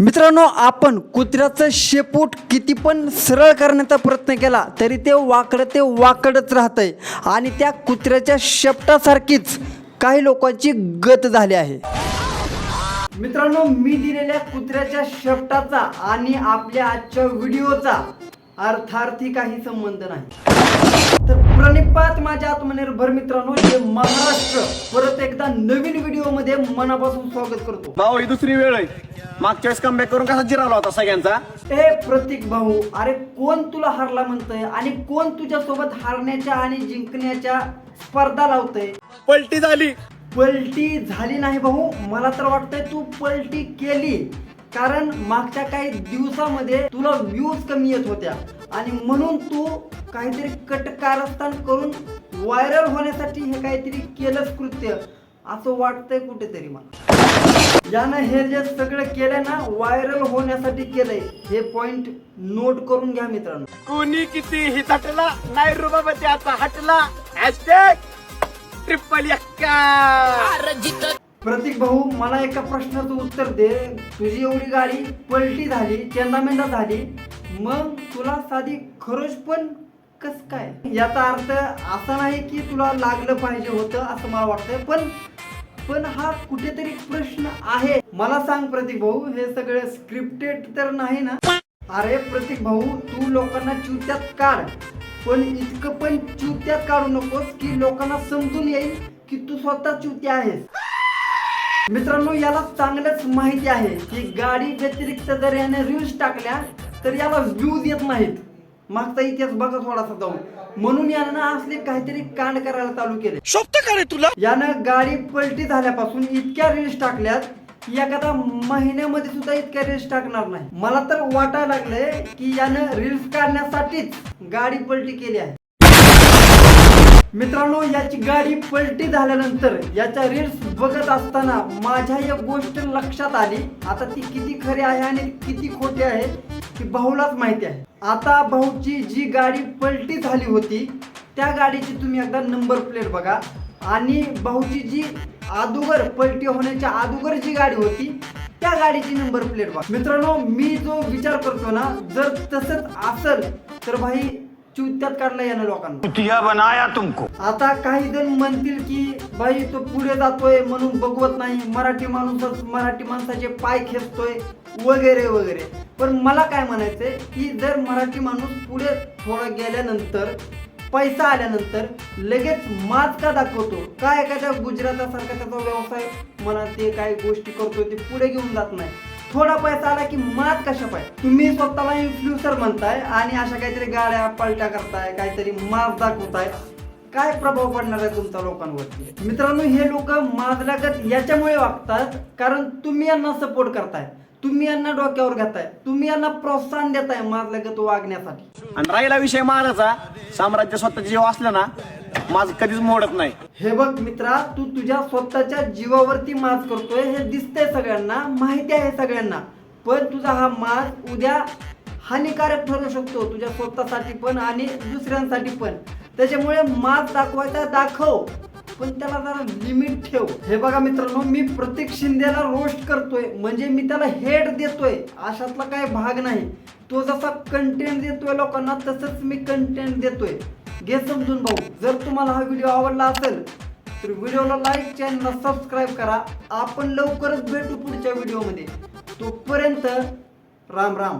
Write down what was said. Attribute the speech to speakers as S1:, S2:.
S1: मित्रांनो, आपण कुत्र्याचं शेपूट किती पण सरळ करण्याचा प्रयत्न केला तरी ते वाकडच राहतंय आणि त्या कुत्र्याच्या शेपटासारखीच काही लोकांची गत झाली आहे. मित्रांनो, मी दिलेल्या कुत्र्याच्या शेपटाचा आणि आपल्या आजच्या व्हिडिओचा अर्थार्थी काही संबंध नाही. तर प्रणिपात माझ्या आत्मनिर्भर मित्रांनो, जे महाराष्ट्र परत एकदा नवीन व्हिडिओ मध्ये मनापासून स्वागत करतो.
S2: भाऊ ही दुसरी वेळ आहे. मागच्या वेळेस कमबॅक करून कसा जिरावला होता सगळ्यांचा.
S1: ए प्रतीक भाऊ, अरे कोण तुला हारला म्हणतंय आणि कोण तुझ्या सोबत हारण्याच्या आणि जिंकण्याच्या स्पर्धा लावतंय?
S2: पलटी झाली.
S1: पलटी झाली नाही भाऊ, मला तर वाटतंय तू पलटी केली. कारण मागच्या काही दिवसामध्ये तुला व्ह्यूज कमी येत होत्या आणि म्हणून तू काहीतरी कटकारस्थान करून व्हायरल होण्यासाठी हे काहीतरी केलंच कृत्य असं वाटतंय कुठेतरी मला. यानं हे जे सगळं केलंय ना, व्हायरल होण्यासाठी केलंय. हे पॉइंट नोट करून घ्या मित्रांनो.
S2: कोणी किती हिटला नाही रुबाबती आता हटला. Hashtag triple Ekka.
S1: प्रतीक भाऊ, मला एका प्रश्नाचं उत्तर दे. तुझी एवढी गाडी पलटी झाली, चेंदामेंदा झाली, मग तुला साधी खरोच पण कस काय? याचा अर्थ असा नाही की तुला लागलं पाहिजे होतं असं मला वाटतंय, पण हा कुठेतरी प्रश्न आहे. मला सांग प्रतीक भाऊ, हे सगळं स्क्रिप्टेड तर नाही ना? अरे प्रतीक भाऊ, तू लोकांना चुत्यात काढ, पण इतकं पण चुत्यात काढू नकोस की लोकांना समजून येईल की तू स्वतः चुत्या आहेस. मित्रांनो, याला चांगलंच माहिती आहे की गाडी व्यतिरिक्त जर याने रील्स टाकल्या तर याला व्ह्यूज येत नाहीत. मागचा इतिहास बघा थोडासा जाऊन. म्हणून यानं असले काहीतरी कांड करायला चालू केले.
S2: शोभत का रे तुला?
S1: यानं गाडी पलटी झाल्यापासून इतक्या रील्स टाकल्यात की एखादा महिन्यामध्ये सुद्धा इतक्या रील्स टाकणार नाही. मला तर वाटायला लागलंय की यानं रील्स काढण्यासाठीच गाडी पलटी केली आहे. मित्रांनो, याची गाडी पलटी झाल्यानंतर याच्या रील्स बघत असताना माझ्या एक गोष्ट लक्षात आली. आता ती किती खरी आहे आणि किती खोटी आहे ती भाऊलाच माहिती आहे. आता भाऊची जी गाडी पलटी झाली होती त्या गाडीची तुम्ही एकदा नंबर प्लेट बघा आणि भाऊची जी अगोदर पलटी होण्याच्या अगोदर जी गाडी होती त्या गाडीची नंबर प्लेट बघा. मित्रांनो, मी जो विचार करतो ना, जर तसंच असेल तर भाई चुत्यात काढला यानं लोकांना.
S2: बनाया तुमको.
S1: आता काही जण म्हणतील की भाई तो पुढे जातोय म्हणून बघवत नाही, मराठी माणसाचे पाय खेचतोय वगैरे वगैरे. पण मला काय म्हणायचंय की जर मराठी माणूस पुढे थोडं गेल्यानंतर, पैसा आल्यानंतर लगेच माज का दाखवतो? काय एखाद्या गुजरातासारखा त्याचा व्यवसाय म्हणा, ते काही गोष्टी करतोय ते पुढे घेऊन जात नाही. थोडा पैसा आला की मात कशा पाय? तुम्ही स्वतःला इन्फ्लुएन्सर म्हणताय आणि अशा काहीतरी गाड्या पलट्या करताय, काहीतरी माज दाखवताय. काय प्रभाव पडणार आहे तुमच्या लोकांवरती? मित्रांनो, हे लोक माजल्यागत याच्यामुळे वागतात कारण तुम्ही यांना सपोर्ट करताय, तुम्ही यांना डोक्यावर घेताय, तुम्ही यांना प्रोत्साहन देताय माजल्यागत वागण्यासाठी.
S2: आणि राहिला विषय महाराजा, साम्राज्य स्वतःचे जेव्हा असलं ना, माझं कधीच मोडत नाही.
S1: हे बघ मित्रा, तू तुझ्या स्वतःच्या जीवावरती माज करतोय हे दिसतंय सगळ्यांना, माहिती आहे सगळ्यांना. पण तुझा हा माज उद्या हानिकारक ठरू शकतो तुझ्या स्वतःसाठी पण आणि दुसऱ्यांसाठी पण. त्याच्यामुळे माज दाखवायचा दाखव, पण त्याला जरा लिमिट ठेव. हे बघा मित्रांनो, मी प्रतीक शिंदेला रोस्ट करतोय म्हणजे मी त्याला हेट देतोय अशातला काही भाग नाही. तो जसा कंटेंट देतोय लोकांना तसंच मी कंटेंट देतोय. घे समजून भाऊ. जर तुम्हाला हा व्हिडिओ आवडला असेल तर व्हिडिओला लाईक, चॅनलला सबस्क्राईब करा. आपण लवकरच भेटू पुढच्या व्हिडिओमध्ये. तोपर्यंत राम राम.